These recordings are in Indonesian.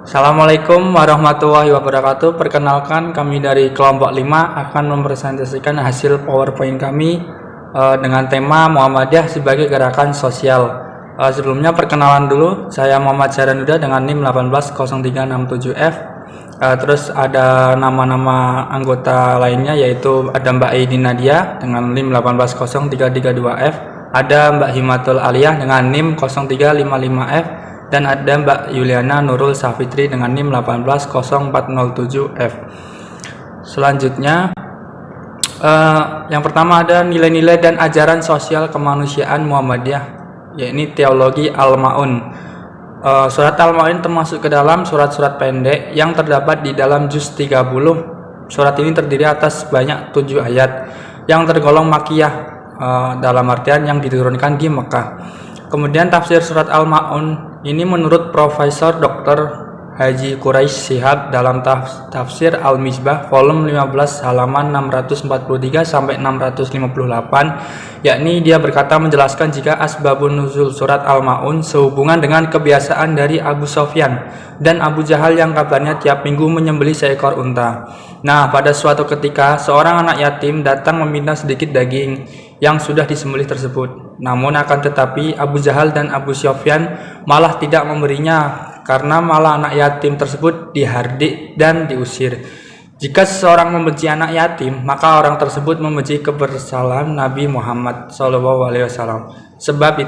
Assalamualaikum warahmatullahi wabarakatuh. Perkenalkan, kami dari kelompok 5 akan mempresentasikan hasil PowerPoint kami dengan tema Muhammadiyah sebagai gerakan sosial. Sebelumnya perkenalan dulu, saya Muhammad Syahranuda dengan NIM 180367F. Terus ada nama-nama anggota lainnya, yaitu ada Mbak Aidi Nadia dengan NIM 180332F, ada Mbak Himatul Aliyah dengan NIM 0355F, dan ada Mbak Yuliana Nurul Safitri dengan NIM 180407F. Selanjutnya, yang pertama ada nilai-nilai dan ajaran sosial kemanusiaan Muhammadiyah, yakni teologi Al-Ma'un. Surat Al-Ma'un termasuk ke dalam surat-surat pendek yang terdapat di dalam juz 30. Surat ini terdiri atas sebanyak 7 ayat yang tergolong makiyah, dalam artian yang diturunkan di Mekah. Kemudian tafsir surat Al-Ma'un ini menurut Profesor Dr. Haji Quraisy Shihab dalam tafsir Al-Misbah volume 15 halaman 643 sampai 658, yakni dia berkata menjelaskan jika asbabun nuzul surat Al-Ma'un sehubungan dengan kebiasaan dari Abu Sofyan dan Abu Jahal yang kabarnya tiap minggu menyembelih seekor unta. Nah, pada suatu ketika seorang anak yatim datang meminta sedikit daging yang sudah disembelih tersebut. Namun akan tetapi Abu Jahal dan Abu Sofyan malah tidak memberinya, karena malah anak yatim tersebut dihardik dan diusir. Jika seseorang membenci anak yatim, maka orang tersebut membenci kebersalahan Nabi Muhammad SAW. Sebab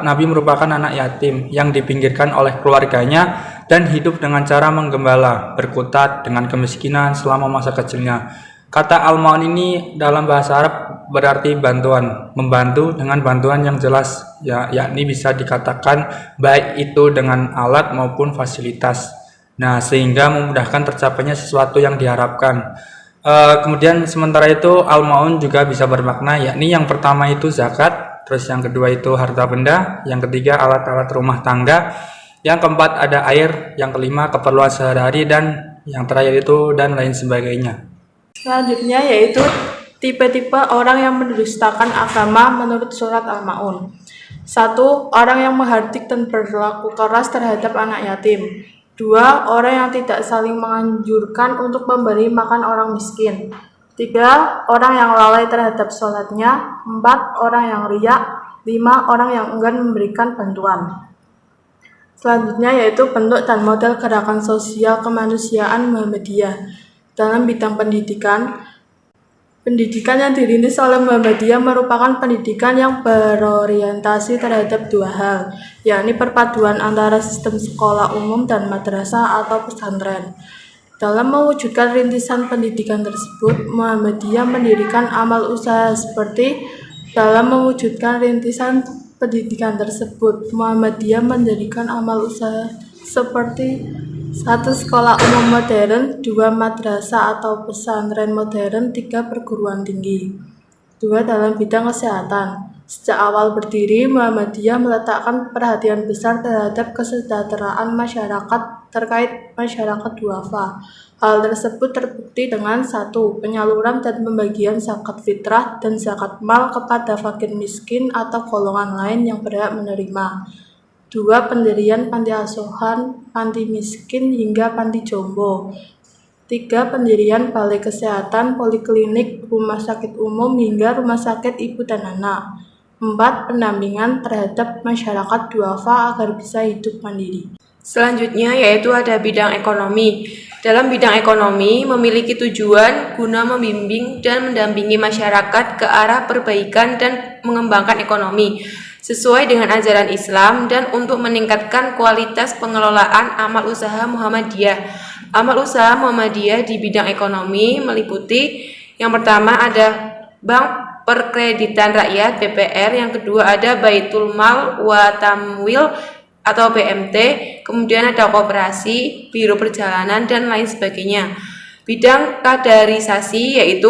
Nabi merupakan anak yatim yang dipinggirkan oleh keluarganya dan hidup dengan cara menggembala, berkutat dengan kemiskinan selama masa kecilnya. Kata Al-Ma'un ini dalam bahasa Arab berarti bantuan, membantu dengan bantuan yang jelas, yakni bisa dikatakan baik itu dengan alat maupun fasilitas. Nah, sehingga memudahkan tercapainya sesuatu yang diharapkan. Kemudian sementara itu Al-Ma'un juga bisa bermakna, yakni yang pertama itu zakat, terus yang kedua itu harta benda, yang ketiga alat-alat rumah tangga, yang keempat ada air, yang kelima keperluan sehari-hari, dan yang terakhir itu dan lain sebagainya. Selanjutnya yaitu tipe-tipe orang yang mendustakan agama menurut surat Al-Ma'un. 1. Orang yang menghardik dan berlaku keras terhadap anak yatim. 2. Orang yang tidak saling menganjurkan untuk memberi makan orang miskin. 3. Orang yang lalai terhadap sholatnya. 4. Orang yang riya. 5. Orang yang enggan memberikan bantuan. Selanjutnya yaitu bentuk dan model gerakan sosial kemanusiaan Muhammadiyah. Dalam bidang pendidikan yang dirintis oleh Muhammadiyah merupakan pendidikan yang berorientasi terhadap 2 hal, yakni perpaduan antara sistem sekolah umum dan madrasah atau pesantren. Dalam mewujudkan rintisan pendidikan tersebut, Muhammadiyah mendirikan amal usaha seperti satu sekolah umum modern, 2 madrasah atau pesantren modern, 3 perguruan tinggi. 2 dalam bidang kesehatan. Sejak awal berdiri, Muhammadiyah meletakkan perhatian besar terhadap kesejahteraan masyarakat terkait masyarakat duafa. Hal tersebut terbukti dengan 1. Penyaluran dan pembagian zakat fitrah dan zakat mal kepada fakir miskin atau golongan lain yang berhak menerima. 2. Pendirian panti asuhan, panti miskin hingga panti jompo. 3. Pendirian balai kesehatan, poliklinik, rumah sakit umum hingga rumah sakit ibu dan anak. 4. Pendampingan terhadap masyarakat duafa agar bisa hidup mandiri. Selanjutnya yaitu ada bidang ekonomi. Dalam bidang ekonomi memiliki tujuan guna membimbing dan mendampingi masyarakat ke arah perbaikan dan mengembangkan ekonomi sesuai dengan ajaran Islam dan untuk meningkatkan kualitas pengelolaan amal usaha Muhammadiyah. Amal usaha Muhammadiyah di bidang ekonomi meliputi yang pertama ada Bank Perkreditan Rakyat (BPR), yang kedua ada Baitul Mal wa Tamwil atau BMT, kemudian ada koperasi, biro perjalanan, dan lain sebagainya. Bidang kaderisasi yaitu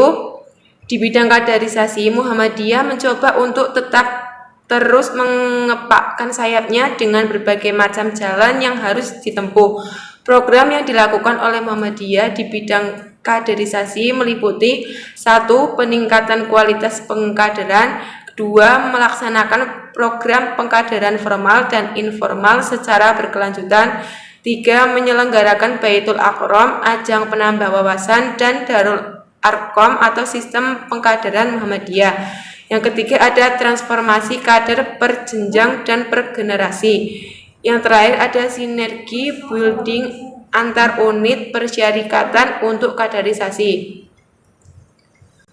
di bidang kaderisasi Muhammadiyah mencoba untuk tetap terus mengepakkan sayapnya dengan berbagai macam jalan yang harus ditempuh. Program yang dilakukan oleh Muhammadiyah di bidang kaderisasi meliputi 1. Peningkatan kualitas pengkaderan, Kedua, melaksanakan program pengkaderan formal dan informal secara berkelanjutan. Tiga, menyelenggarakan Baitul Aqram, ajang penambah wawasan, dan Darul Arqam atau sistem pengkaderan Muhammadiyah. Yang ketiga, ada transformasi kader per jenjang dan per generasi. Yang terakhir, ada sinergi building antar unit persyarikatan untuk kaderisasi.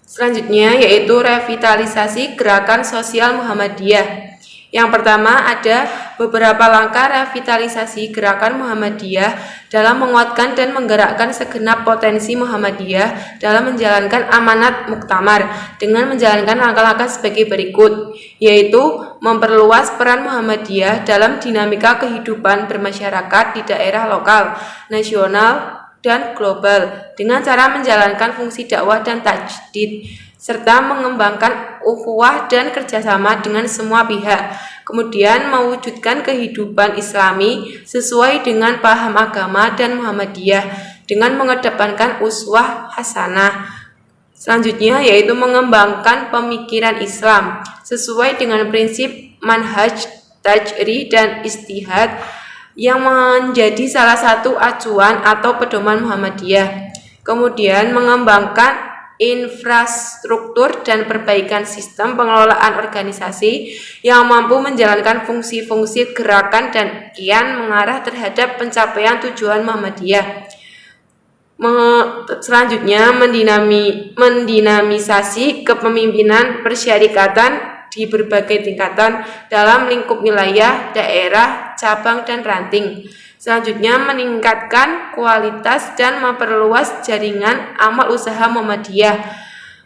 Selanjutnya yaitu revitalisasi gerakan sosial Muhammadiyah. Yang pertama, ada beberapa langkah revitalisasi gerakan Muhammadiyah dalam menguatkan dan menggerakkan segenap potensi Muhammadiyah dalam menjalankan amanat muktamar dengan menjalankan langkah-langkah sebagai berikut, yaitu memperluas peran Muhammadiyah dalam dinamika kehidupan bermasyarakat di daerah lokal, nasional, dan global dengan cara menjalankan fungsi dakwah dan tajdid serta mengembangkan ukhuwah dan kerjasama dengan semua pihak. Kemudian mewujudkan kehidupan Islami sesuai dengan paham agama dan Muhammadiyah dengan mengedepankan uswah hasanah. Selanjutnya yaitu mengembangkan pemikiran Islam sesuai dengan prinsip manhaj, tajri, dan istihad yang menjadi salah satu acuan atau pedoman Muhammadiyah. Kemudian mengembangkan infrastruktur dan perbaikan sistem pengelolaan organisasi yang mampu menjalankan fungsi-fungsi gerakan dan kian mengarah terhadap pencapaian tujuan Muhammadiyah. Selanjutnya mendinamisasi kepemimpinan persyarikatan di berbagai tingkatan dalam lingkup wilayah, daerah, cabang, dan ranting. Selanjutnya meningkatkan kualitas dan memperluas jaringan amal usaha Muhammadiyah,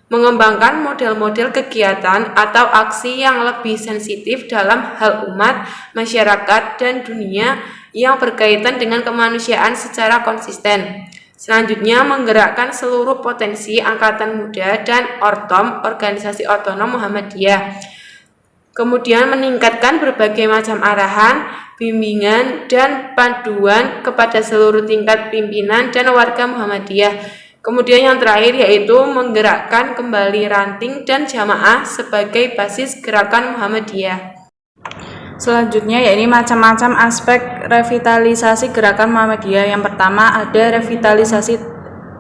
mengembangkan model-model kegiatan atau aksi yang lebih sensitif dalam hal umat, masyarakat, dan dunia yang berkaitan dengan kemanusiaan secara konsisten. Selanjutnya menggerakkan seluruh potensi Angkatan Muda dan Ortom, organisasi otonom Muhammadiyah. Kemudian meningkatkan berbagai macam arahan, bimbingan, dan panduan kepada seluruh tingkat pimpinan dan warga Muhammadiyah. Kemudian yang terakhir yaitu menggerakkan kembali ranting dan jamaah sebagai basis gerakan Muhammadiyah. Selanjutnya yaitu macam-macam aspek revitalisasi gerakan Muhammadiyah. Yang pertama ada revitalisasi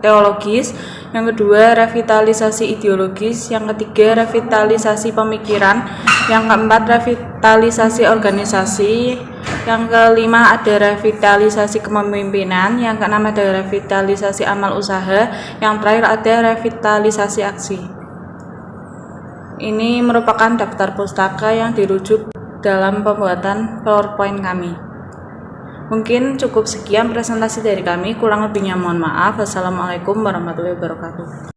teologis, yang kedua revitalisasi ideologis, yang ketiga revitalisasi pemikiran, yang keempat revitalisasi organisasi, yang kelima ada revitalisasi kepemimpinan, yang keenam ada revitalisasi amal usaha, yang terakhir ada revitalisasi aksi. Ini merupakan daftar pustaka yang dirujuk dalam pembuatan PowerPoint kami. Mungkin cukup sekian presentasi dari kami, kurang lebihnya mohon maaf. Wassalamualaikum warahmatullahi wabarakatuh.